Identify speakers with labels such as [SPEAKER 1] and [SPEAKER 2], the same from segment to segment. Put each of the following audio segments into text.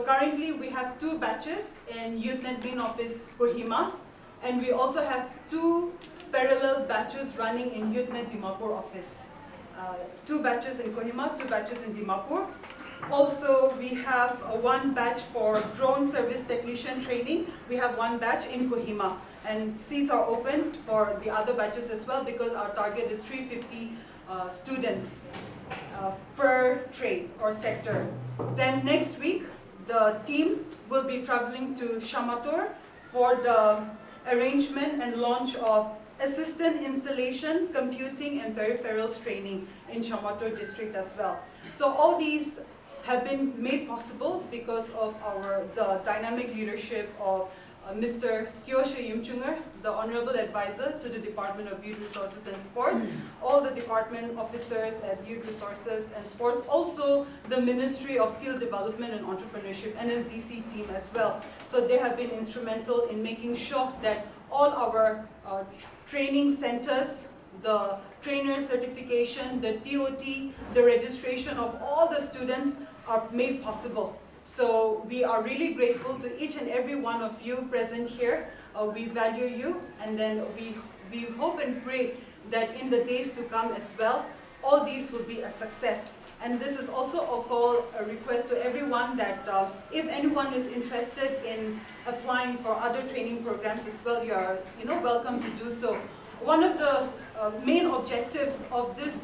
[SPEAKER 1] currently we have 2 batches in YouthNet Main Office Kohima, and we also have 2 parallel batches running in YouthNet Dimapur office. 2 batches in Kohima, 2 batches in Dimapur. Also, we have 1 batch for drone service technician training. We have 1 batch in Kohima, and seats are open for the other batches as well, because our target is 350 students per trade or sector. Then next week, the team will be traveling to Shamator for the arrangement and launch of assistant installation, computing and peripherals training in Shamator district as well. So all these have been made possible because of the dynamic leadership of Mr. Kiyosha Yimchunger, the Honorable Advisor to the Department of Youth Resources and Sports, all the department officers at Youth Resources and Sports, also the Ministry of Skill Development and Entrepreneurship, NSDC team as well. So they have been instrumental in making sure that all our training centers, the trainer certification, the TOT, the registration of all the students are made possible. So we are really grateful to each and every one of you present here. We value you, and then we hope and pray that in the days to come as well, all these will be a success. And this is also a request to everyone that if anyone is interested in applying for other training programs as well, you are welcome to do so. One of the main objectives of this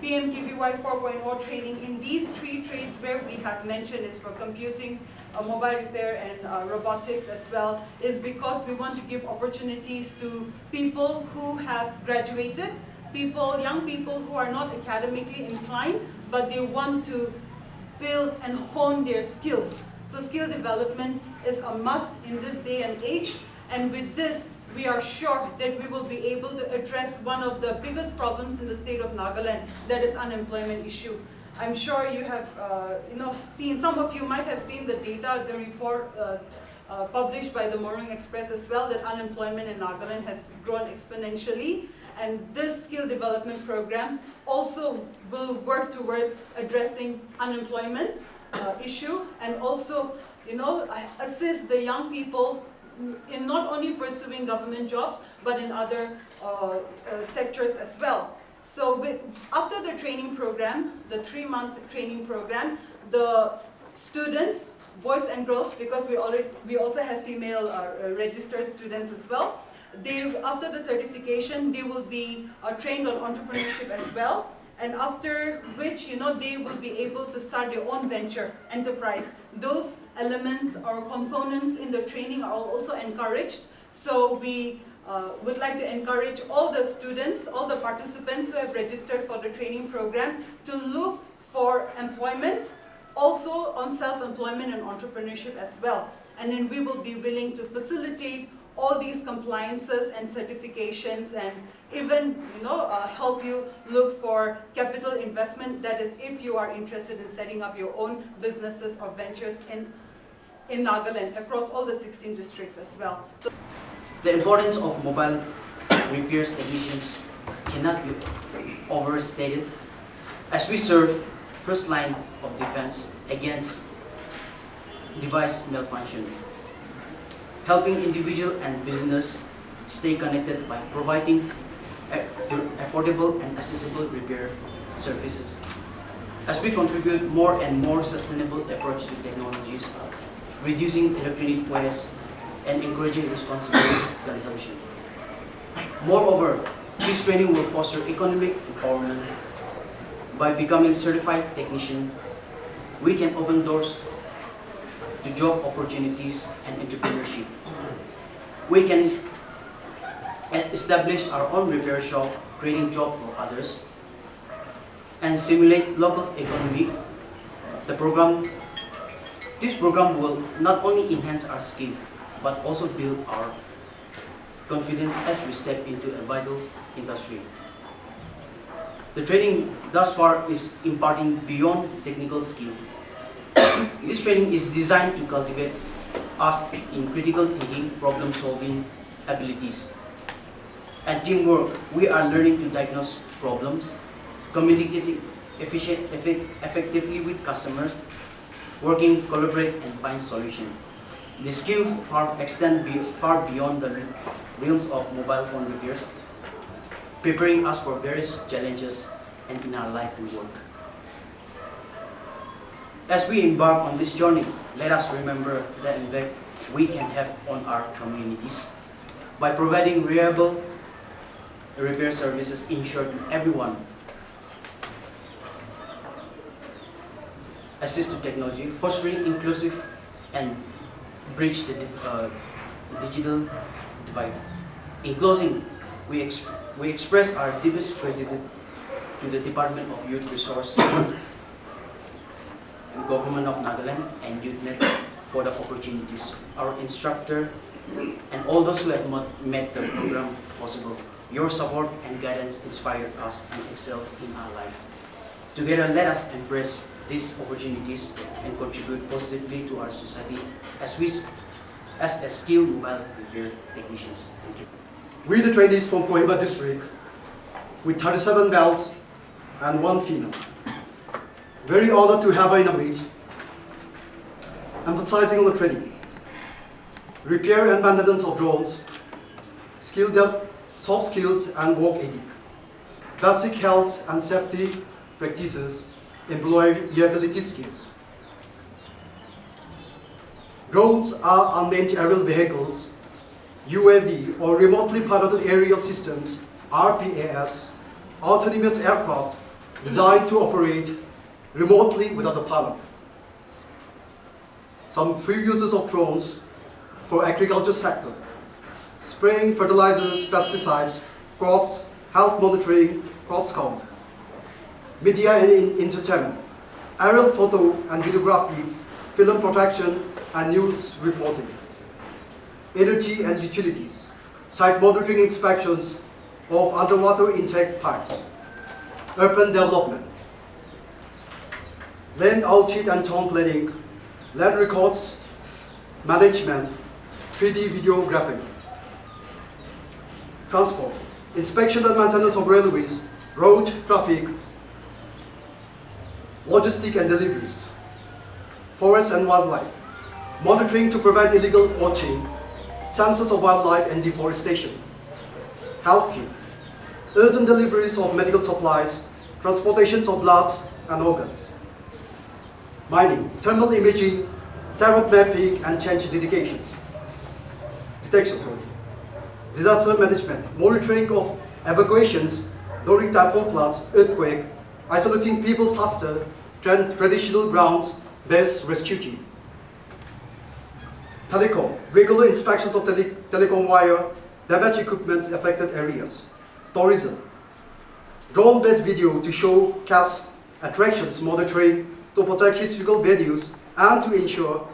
[SPEAKER 1] PMKVY 4.0 training in these 3 trades where we have mentioned is for computing, mobile repair and robotics as well, is because we want to give opportunities to people who have graduated, young people who are not academically inclined, but they want to build and hone their skills. So skill development is a must in this day and age, and with this, we are sure that we will be able to address one of the biggest problems in the state of Nagaland, that is unemployment issue. I'm sure you have seen, some of you might have seen the data, the report published by the Morung Express as well, that unemployment in Nagaland has grown exponentially. And this skill development program also will work towards addressing unemployment issue, and also assist the young people in not only pursuing government jobs, but in other sectors as well. So after the training program, the 3-month training program, the students, boys and girls, because we also have female registered students as well, after the certification, they will be trained on entrepreneurship as well, and after which they will be able to start their own venture, enterprise. Those elements or components in the training are also encouraged. So we would like to encourage all the students, all the participants who have registered for the training program to look for employment, also on self-employment and entrepreneurship as well. And then we will be willing to facilitate all these compliances and certifications, and even help you look for capital investment. That is, if you are interested in setting up your own businesses or ventures in Nagaland across all the 16 districts as well. So
[SPEAKER 2] the importance of mobile repairs technicians cannot be overstated, as we serve first line of defense against device malfunction, helping individual and business stay connected by providing affordable and accessible repair services. As we contribute more and more sustainable approach to technologies, reducing electronic waste and encouraging responsible consumption. Moreover, this training will foster economic empowerment. By becoming certified technician, we can open doors to job opportunities and entrepreneurship. We can establish our own repair shop, creating jobs for others, and stimulate local economies. This program will not only enhance our skill, but also build our confidence as we step into a vital industry. The training thus far is imparting beyond technical skill. This training is designed to cultivate us in critical thinking, problem-solving abilities. At teamwork, we are learning to diagnose problems, communicating effectively with customers, working, collaborate, and find solution. The skills extend far beyond the realms of mobile phone repairs, preparing us for various challenges and in our life and work. As we embark on this journey, let us remember the impact we can have on our communities by providing reliable repair services ensured to everyone. Assist to technology, fostering inclusive and bridge the digital divide. In closing, we express our deepest gratitude to the Department of Youth Resource and Government of Nagaland and YouthNet for the opportunities, our instructor, and all those who have made the program possible. Your support and guidance inspired us and excelled in our life. Together, let us embrace these opportunities and contribute positively to our society as a skilled mobile repair technicians. Thank you.
[SPEAKER 3] We, the trainees from Kohima district, with 37 belts and 1 female, very honored to have her in our midst, emphasizing on the training, repair and maintenance of drones, soft skills and work ethic, basic health and safety practices, employability skills. Drones are unmanned aerial vehicles, UAV or remotely piloted aerial systems, RPAS, autonomous aircraft designed to operate remotely without a pilot. Some few uses of drones for agriculture sector: spraying fertilizers, pesticides, crops, health monitoring, crops count, media and entertainment, aerial photo and videography, film protection and news reporting, energy and utilities, site monitoring inspections of underwater intake pipes, urban development, land outreach and town planning, land records, management, 3D videography, transport, inspection and maintenance of railways, road traffic, logistics and deliveries, forest and wildlife, monitoring to prevent illegal poaching, census of wildlife and deforestation, healthcare, urgent deliveries of medical supplies, transportations of blood and organs, mining, thermal imaging, tarot mapping and change detection, disaster management, monitoring of evacuations during typhoon floods, earthquake, isolating people faster than traditional ground-based rescue team. Telecom, regular inspections of telecom wire, damaged equipment affected areas. Tourism, drone-based video to show cast attractions monitoring to protect historical venues and to ensure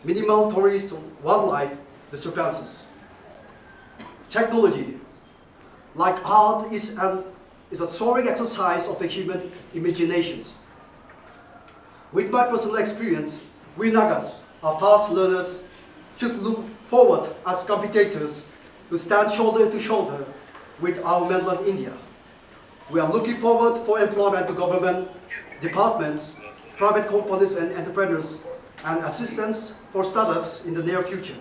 [SPEAKER 3] minimal tourist wildlife disturbances. Technology, like art, is a soaring exercise of the human imaginations. With my personal experience, we Nagas are fast learners, should look forward as competitors to stand shoulder to shoulder with our mainland India. We are looking forward for employment to government, departments, private companies and entrepreneurs, and assistance for startups in the near future.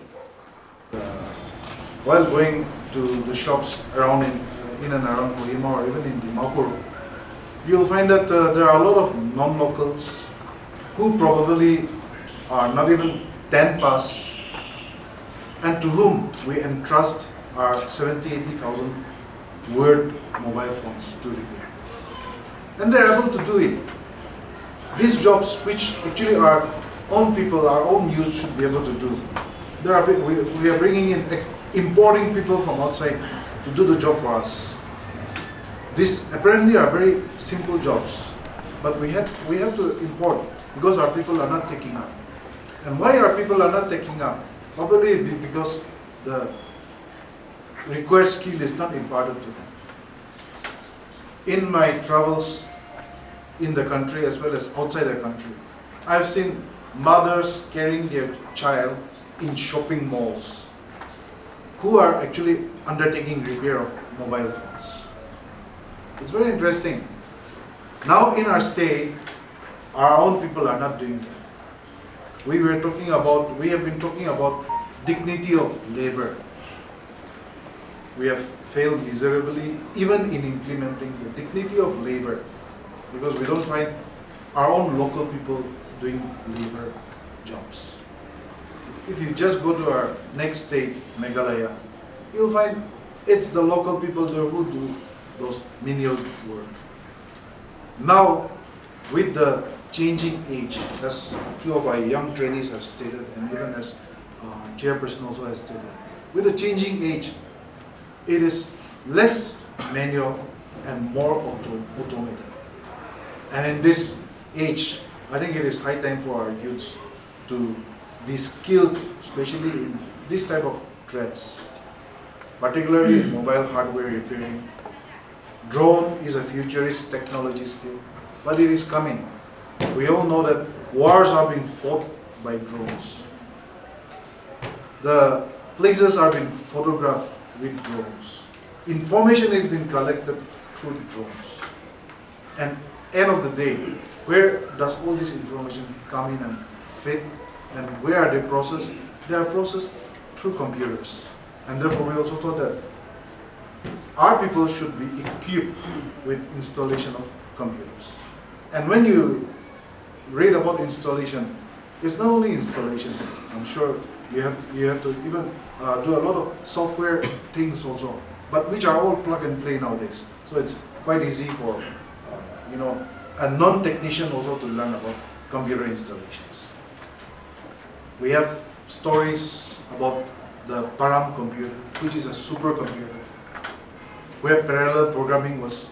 [SPEAKER 4] While going to the shops around in and around Kohima or even in Dimapur, you'll find that there are a lot of non-locals who probably are not even 10 pass, and to whom we entrust our 70,000-80,000 word mobile phones to repair. And they're able to do it. These jobs, which actually our own people, our own youth should be able to do. We are bringing in, importing people from outside to do the job for us. These apparently are very simple jobs, but we have to import because our people are not taking up. And why our people are not taking up? Probably because the required skill is not imparted to them. In my travels in the country as well as outside the country, I've seen mothers carrying their child in shopping malls who are actually undertaking repair of mobile phones. It's very interesting. Now in our state, our own people are not doing that. we have been talking about dignity of labor. We have failed miserably even in implementing the dignity of labor because we don't find our own local people doing labor jobs. If you just go to our next state, Meghalaya, you'll find it's the local people there who do those menial work. Now, with the changing age, as two of our young trainees have stated, and even as chairperson also has stated, with the changing age, it is less manual and more automated. And in this age, I think it is high time for our youths to be skilled, especially in this type of trades, particularly in mobile hardware repairing. Drone is a futurist technology still, but it is coming. We all know that wars are being fought by drones. The places are being photographed with drones. Information is being collected through drones. And end of the day, where does all this information come in and fit, and where are they processed? They are processed through computers. And therefore we also thought that our people should be equipped with installation of computers. And when you read about installation, it's not only installation. I'm sure you have to even do a lot of software things also, but which are all plug and play nowadays. So it's quite easy for a non-technician also to learn about computer installations. We have stories about the Param computer, which is a supercomputer, where parallel programming was,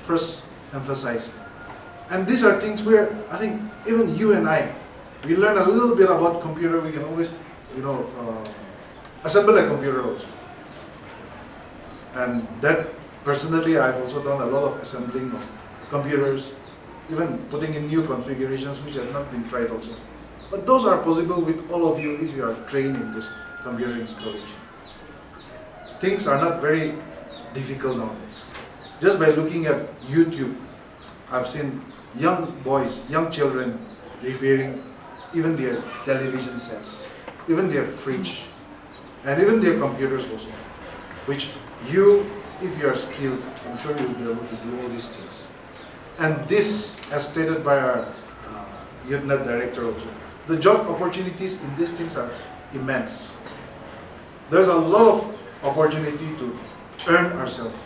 [SPEAKER 4] first emphasized. And these are things where I think even you and I, we learn a little bit about computer. We can always, assemble a computer also. And that personally, I've also done a lot of assembling of computers, even putting in new configurations which have not been tried also. But those are possible with all of you if you are trained in this computer installation. Things are not very difficult nowadays. Just by looking at YouTube, I've seen young boys, young children repairing even their television sets, even their fridge, and even their computers also, which you, if you are skilled, I'm sure you'll be able to do all these things. And this, as stated by our UTNET director also, the job opportunities in these things are immense. There's a lot of opportunity to earn ourselves.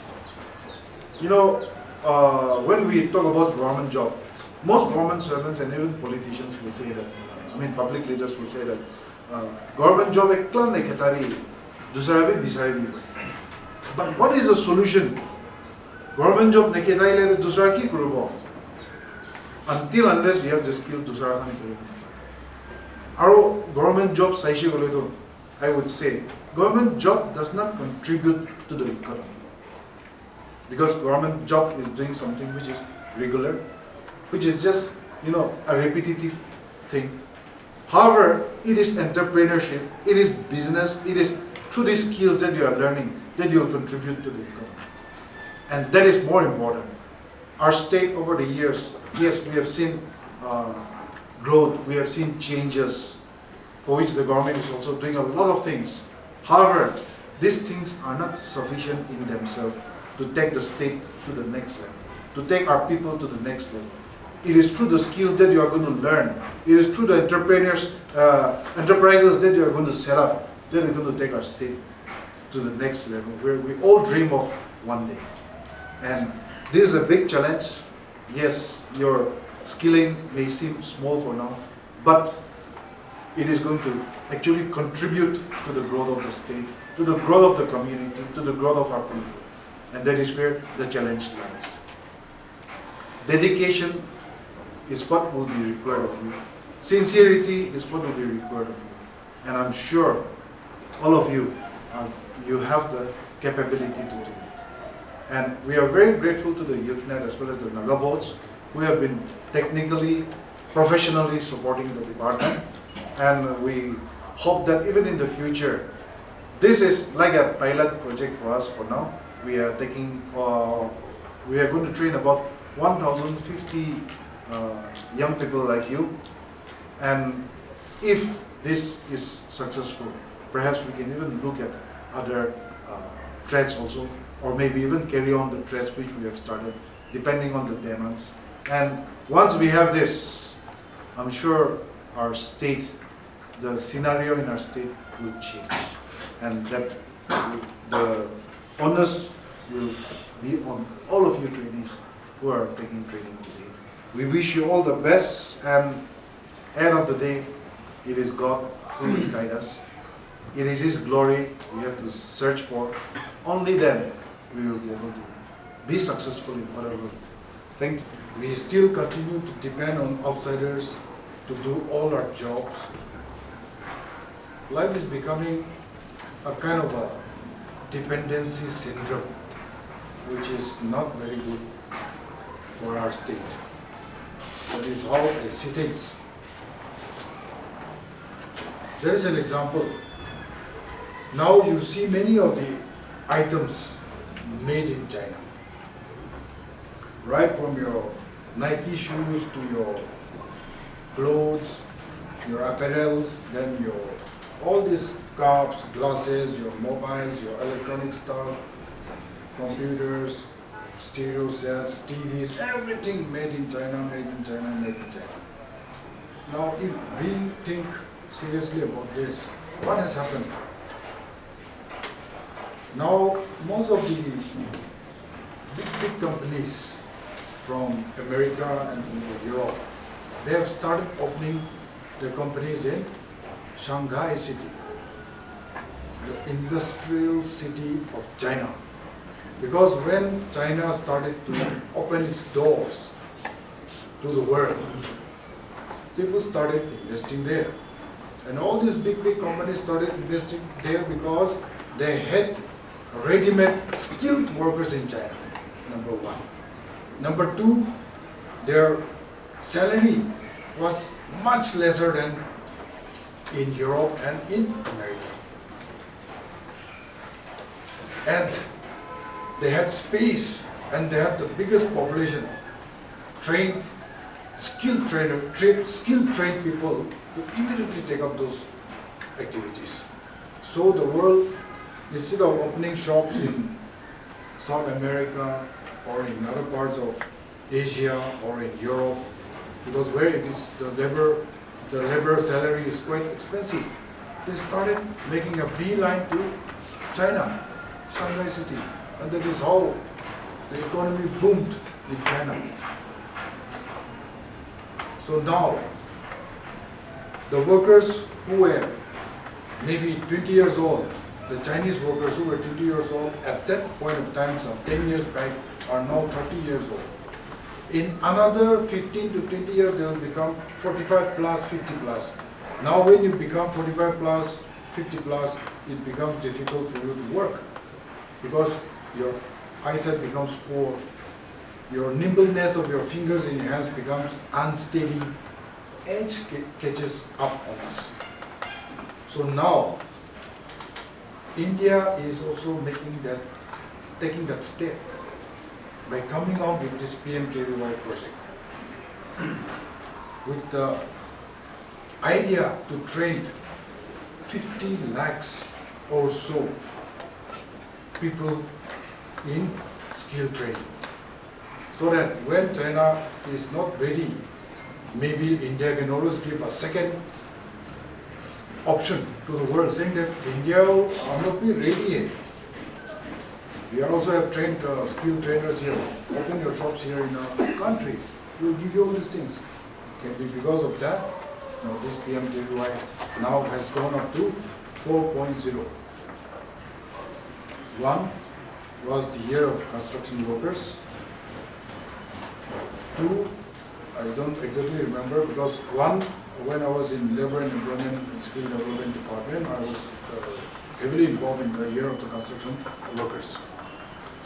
[SPEAKER 4] When we talk about government job, most government servants and even politicians will say that, public leaders will say that, government job ekla nahi khetari, dusra bhi bisari bhi. But what is the solution? Government job nahi khetari le dusra ki kurubo? Until unless you have the skill, dusra khan kurubo. Our government job saishi boleto, I would say, government job does not contribute to the economy. Because government job is doing something which is regular, which is just, a repetitive thing. However, it is entrepreneurship, it is business, it is through these skills that you are learning that you will contribute to the economy. And that is more important. Our state over the years, yes, we have seen growth, we have seen changes for which the government is also doing a lot of things. However, these things are not sufficient in themselves to take the state to the next level, to take our people to the next level. It is through the skills that you are going to learn. It is through the enterprises that you are going to set up that are going to take our state to the next level, where we all dream of one day. And this is a big challenge. Yes, your skilling may seem small for now, but it is going to actually contribute to the growth of the state, to the growth of the community, to the growth of our people. And that is where the challenge lies. Dedication is what will be required of you. Sincerity is what will be required of you. And I'm sure all of you, you have the capability to do it. And we are very grateful to the UTNET as well as the Naga boards who have been technically, professionally supporting the department. And we hope that even in the future, this is like a pilot project for us for now. We are going to train about 1,050 young people like you. And if this is successful, perhaps we can even look at other threads also, or maybe even carry on the threads which we have started, depending on the demands. And once we have this, I'm sure our state, the scenario in our state will change, and that the onus will be on all of you trainees who are taking training today. We wish you all the best, and end of the day, it is God who will guide us. It is His glory we have to search for. Only then we will be able to be successful in whatever. Thank you.
[SPEAKER 5] We still continue to depend on outsiders to do all our jobs. Life is becoming a kind of a dependency syndrome, which is not very good for our state. That is how I see things. There is an example. Now you see many of the items made in China. Right from your Nike shoes to your clothes, your apparels, then your all these cups, glasses, your mobiles, your electronic stuff, computers, stereo sets, TVs, everything made in China, made in China, made in China. Now if we think seriously about this, what has happened? Now most of the big companies from America and from Europe, they have started opening their companies in Shanghai city, the industrial city of China. Because when China started to open its doors to the world, people started investing there. And all these big companies started investing there because they had ready-made skilled workers in China, number one. Number two, their salary was much lesser than in Europe and in America. And they had space, and they had the biggest population, trained, skilled trained people to immediately take up those activities. So the world, instead of opening shops in South America or in other parts of Asia or in Europe, because where it is the labor salary is quite expensive, they started making a beeline to China, Shanghai city, and that is how the economy boomed in China. So now, the workers who were maybe 20 years old, the Chinese workers who were 20 years old at that point of time, some 10 years back, are now 30 years old. In another 15 to 20 years, they will become 45 plus, 50 plus. Now when you become 45 plus, 50 plus, it becomes difficult for you to work because your eyesight becomes poor, your nimbleness of your fingers in your hands becomes unsteady, age catches up on us. So now, India is also taking that step by coming out with this PMKVY project, with the idea to train 50 lakhs or so people in skill training, so that when China is not ready, maybe India can always give a second option to the world, saying that India will not be ready yet. We also have trained skilled trainers here. Open your shops here in our country. We will give you all these things. Can be because of that. Now this PMKVY now has gone up to 4.0. One was the year of construction workers. Two, I don't exactly remember, because one, when I was in Labor and Employment and Skill Development Department, I was heavily involved in the year of the construction workers.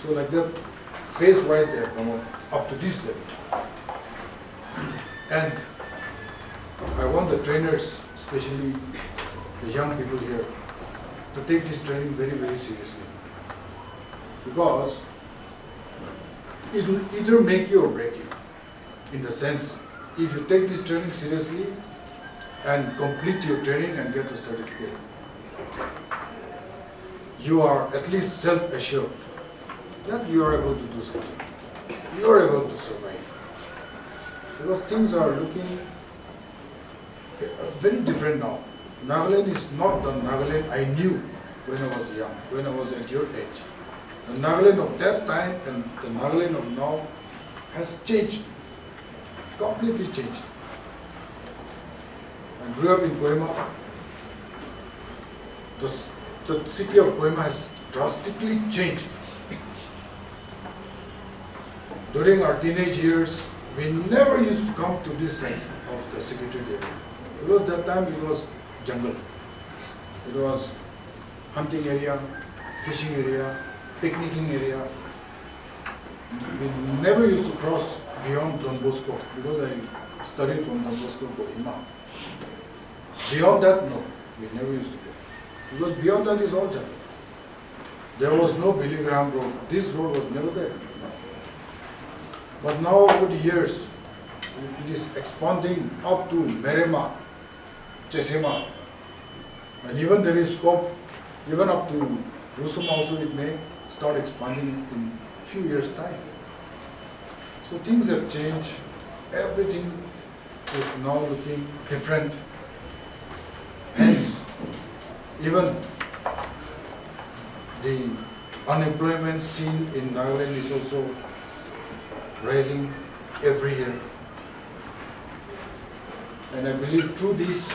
[SPEAKER 5] So like that, phase-wise they have come up to this level. And I want the trainers, especially the young people here, to take this training very, very seriously. Because it will either make you or break you. In the sense, if you take this training seriously, and complete your training and get the certificate, you are at least self-assured that you are able to do something. You are able to survive. Because things are looking very different now. Nagaland is not the Nagaland I knew when I was young, when I was at your age. The Nagaland of that time and the Nagaland of now has changed, completely changed. I grew up in Kohima. The city of Kohima has drastically changed. During our teenage years, we never used to come to this side of the secretariat area. Because that time it was jungle. It was hunting area, fishing area, picnicking area. We never used to cross beyond Don Bosco because I studied from Don Bosco Kohima. Beyond that, no, we never used to go. Because beyond that is all jungle. There was no Billy Graham road. This road was never there. But now over the years, it is expanding up to Merema, Chesema. And even there is scope, even up to Rusum also it may start expanding in few years' time. So things have changed. Everything is now looking different. Hence, even the unemployment seen in Nagaland is also rising every year. And I believe through this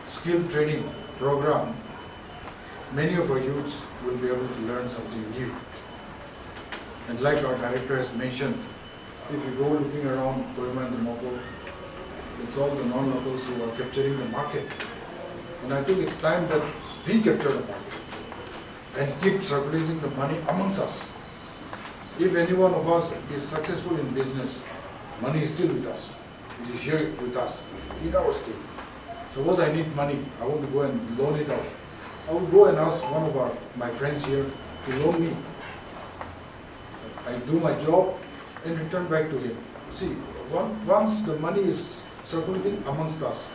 [SPEAKER 5] skill training program, many of our youths will be able to learn something new. And like our director has mentioned, if you go looking around Kohima and Dimapur, it's all the non-locals who are capturing the market. And I think it's time that we capture the market and keep circulating the money amongst us. If any one of us is successful in business, money is still with us. It is here with us, in our state. Suppose I need money, I want to go and loan it out. I will go and ask one of my friends here to loan me. I do my job and return back to him. See, once the money is circulating amongst us,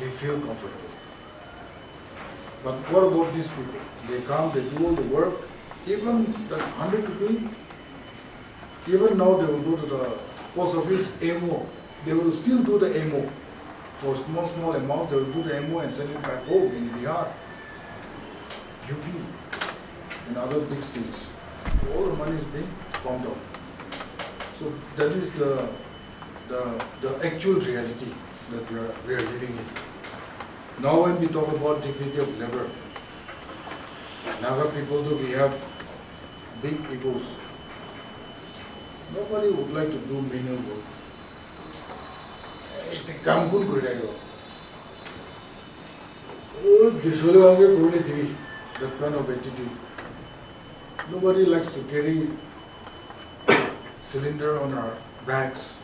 [SPEAKER 5] we feel comfortable. But what about these people? They come, they do all the work, even that 100 rupee, even now they will go to the post office, AMO. They will still do the AMO. For small amounts, they will do the AMO and send it back home in Bihar, UP, and other big states. All the money is being pumped out. So that is the actual reality that we are living in. Now when we talk about dignity of labor, Naga people though we have big egos. Nobody would like to do manual work. That kind of attitude. Nobody likes to carry cylinder on our backs.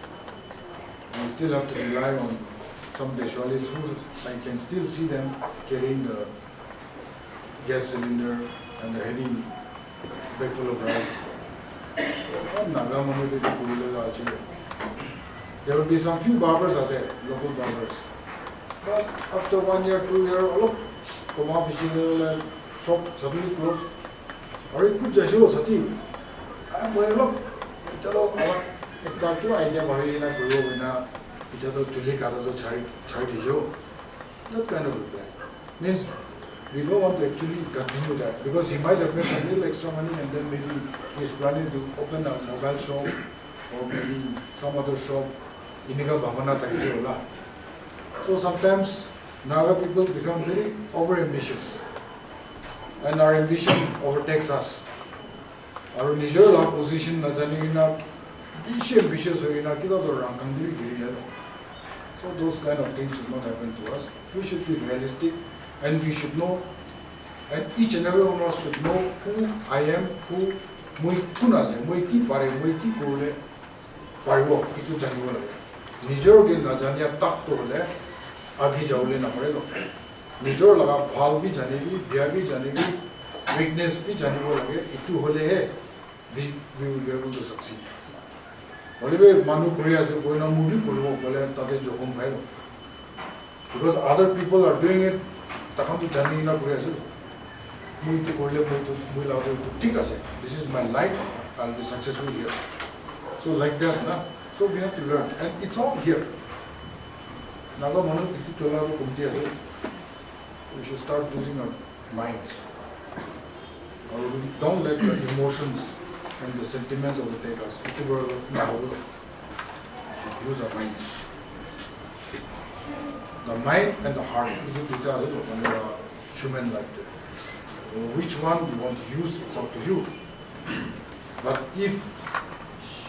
[SPEAKER 5] We still have to rely on some Deshwalis who I can still see them carrying the gas cylinder and the heavy bag full of rice. There will be some few barbers out there, local barbers. But after 1 year, 2 years, all of Koma fishing shop suddenly closed. Or it could just show Sati. I'm going up. It's all a idea of that kind of reply. Means we don't want to actually continue that because he might have made some little extra money and then maybe he's planning to open a mobile shop or maybe some other shop. So sometimes Naga people become very over-ambitious and our ambition overtakes us. Our natural position is ambitious. So those kind of things should not happen to us. We should be realistic and we should know, and each and every one of us should know who I am, who Nijor ke najanya tak to le agi jaule na pare do nijor laga bhav bhi janegi bhya bhi janegi weakness bhi janego lage itu hole hai we will be able to succeed hole be manu korea se koi na movie koribo bole tate jokom bhai do Because other people are doing it, takhan to jani na kure ase. Mui to korle, mui lao to thik ase. This is my life. I'll be successful here. So like that, na. So we have to learn, and it's all here. Naga manu itu chola ro kumti ase. We should start using our minds. Or we don't let the emotions and the sentiments overtake us. We should use our minds. The mind and the heart, human life today. So which one you want to use, it's up to you. But if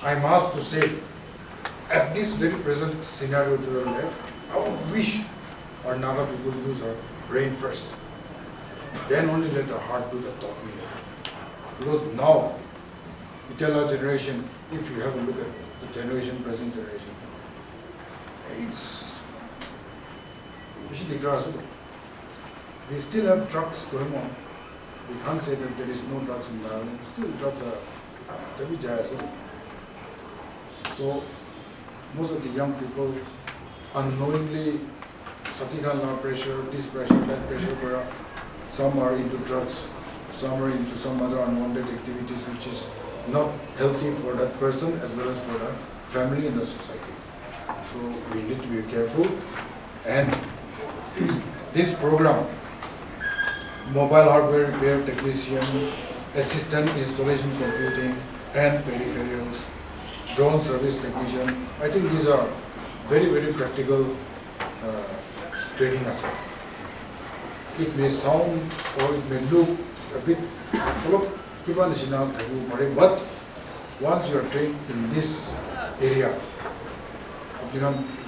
[SPEAKER 5] I'm asked to say, at this very present scenario to the left, I would wish our Naga people use our brain first. Then only let our heart do the talking. Because now, Itala generation, if you have a look at the generation, present generation, it's we still have drugs going on. We can't say that there is no drugs in Thailand. Still drugs are so most of the young people unknowingly satikala pressure, this pressure, that pressure, some are into drugs, some are into some other unwanted activities which is not healthy for that person as well as for the family and the society. So we need to be careful, and this program, mobile hardware repair technician, assistant installation computing and peripherals, drone service technician, I think these are very, very practical training assets. It may sound or it may look a bit, but once you are trained in this area,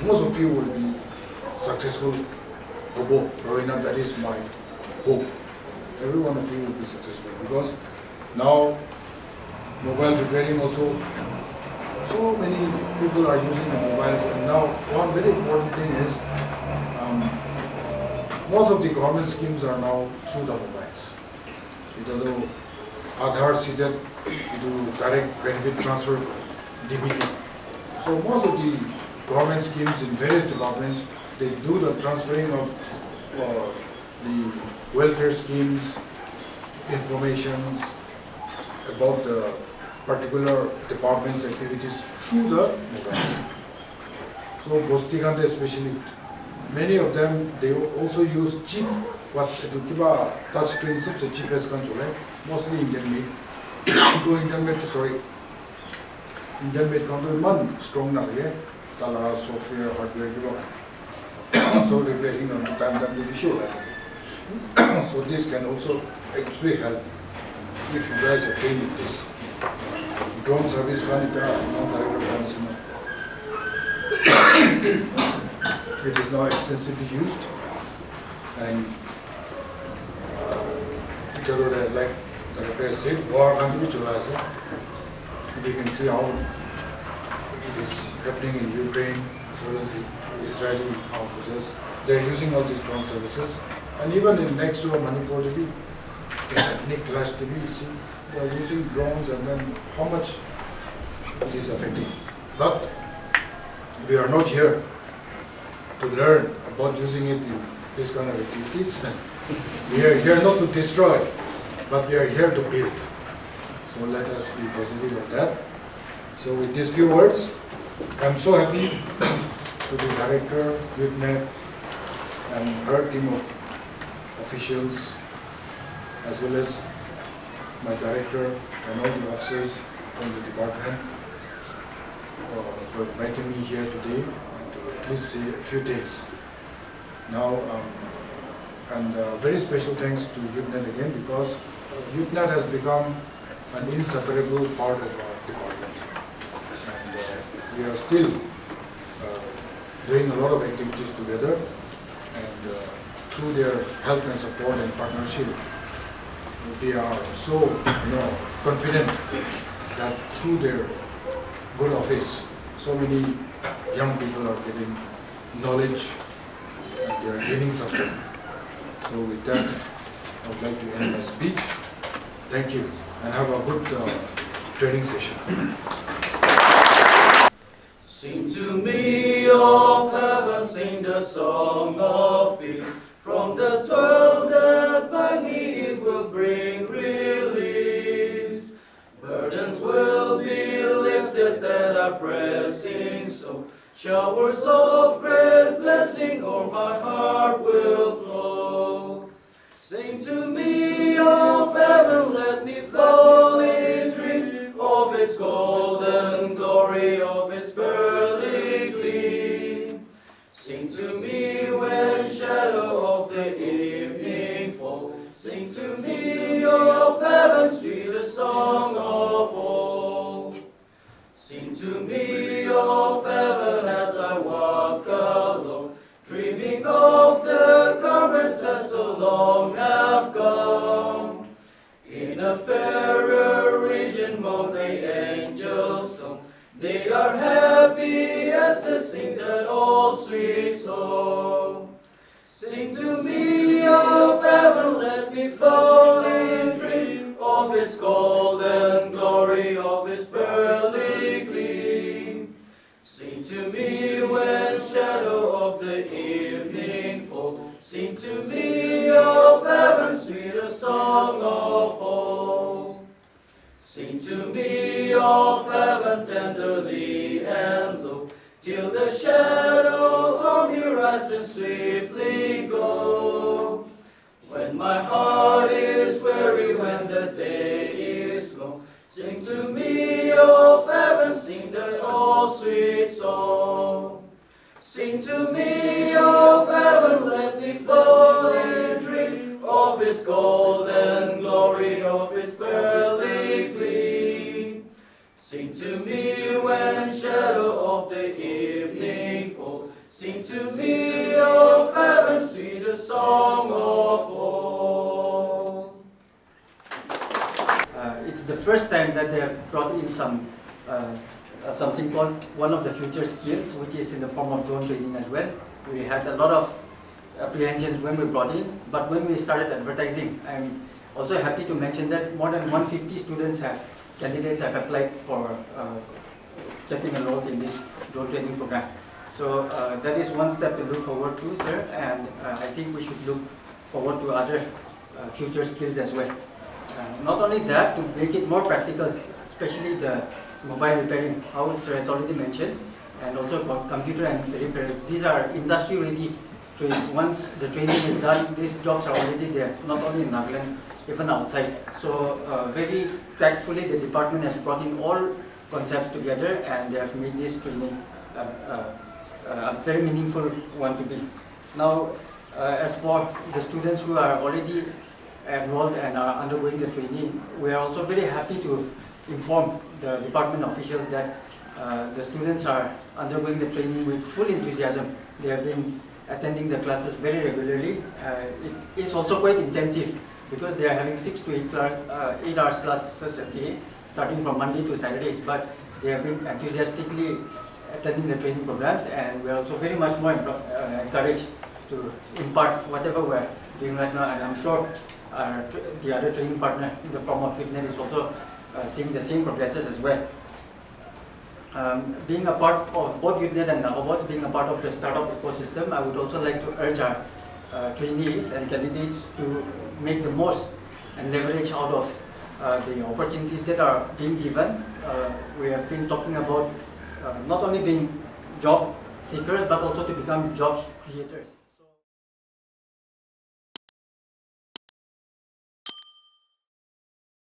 [SPEAKER 5] most of you will be successful. That is my hope. Every one of you will be successful because now mobile repairing also, so many people are using the mobiles, and now one very important thing is most of the government schemes are now through the mobiles. It Aadhaar seated to direct benefit transfer DBT. So most of the government schemes in various departments, they do the transferring of the welfare schemes, informations about the particular department's activities through the mobiles. So Bostikante especially, many of them, they also use cheap, what's it, touch screen, the cheapest control, mostly Indian made. Indian made, sorry. Indian made control is strong enough, yeah? Software, hardware, so repairing on the time that we show that. So this can also actually help if you guys are trained in this. Drone service it is now extensively used, and like the repair said, war can be chosen. You can see how it is happening in Ukraine as well as the Israeli armed forces. They are using all these drone services, and even in next to Manipur, in ethnic clash, you see they are using drones, and then how much it is affecting. But we are not here to learn about using it in this kind of activities. We are here not to destroy, but we are here to build. So let us be positive on that. So with these few words, I'm so happy to the director, YouthNet, and her team of officials, as well as my director and all the officers from the department for inviting me here today and to at least say a few things. Now, and very special thanks to YouthNet again, because YouthNet has become an inseparable part of our department. And we are still doing a lot of activities together, and through their help and support and partnership, we are so confident that through their good office, so many young people are getting knowledge and they are gaining something. So with that, I would like to end my speech. Thank you, and have a good training session.
[SPEAKER 2] Sing to me of heaven, sing the the song of peace. From the toil that by me it will bring release. Burdens will be lifted that are pressing so. Showers of great blessing o'er my heart will flow. Sing to me of heaven, let me fall in dream of its golden glory, of its pearly gleam. Sing to me when shadow of the evening falls. Sing to me of heaven's sweetest song of all. Sing to me of heaven as I walk alone, dreaming of the comrades that so long have gone. In a fairer region among the angels' song, they are happy as they sing that old sweet song. Sing to me of heaven, let me fall in dream of its golden glory, of its pearly gleam. Sing to me when shadow of the evening falls. Sing to me of heaven's sweetest song of all. Sing to me of heaven tenderly and low, till the shadows on me rise and swiftly go. When my heart is weary, when the day is gone, sing to me of heaven, sing that old sweet song. Sing to me of heaven, let me fall in dream of its golden glory, of its pearly gleam. Sing to me when shadow of the evening falls. Sing to me of heaven's sweetest song of all.
[SPEAKER 6] It's the first time that they have brought in something called one of the future skills, which is in the form of drone training as well. We had a lot of apprehensions when we brought in, but when we started advertising, I'm also happy to mention that more than 150 candidates have applied for getting enrolled in this drone training program. So that is one step to look forward to, sir, and I think we should look forward to other future skills as well. Not only that, to make it more practical, especially the mobile repairing, how sir has already mentioned, and also computer and peripherals. These are industry-ready trades. Once the training is done, these jobs are already there, not only in Nagaland, even outside. So very tactfully, the department has brought in all concepts together, and they have made this training a very meaningful one to be. Now, as for the students who are already enrolled and are undergoing the training, we are also very happy to inform the department officials that the students are undergoing the training with full enthusiasm. They have been attending the classes very regularly. It is also quite intensive because they are having 6 to 8 hours classes a day, starting from Monday to Saturdays, but they have been enthusiastically attending the training programs, and we are also very much more encouraged to impart whatever we are doing right now, and I'm sure the other training partner in the form of UTNET is also seeing the same progresses as well. Being a part of both UTNET and Nagabots, being a part of the startup ecosystem, I would also like to urge our trainees and candidates to make the most and leverage out of the opportunities that are being given. We have been talking about not only being job seekers, but also to become job creators.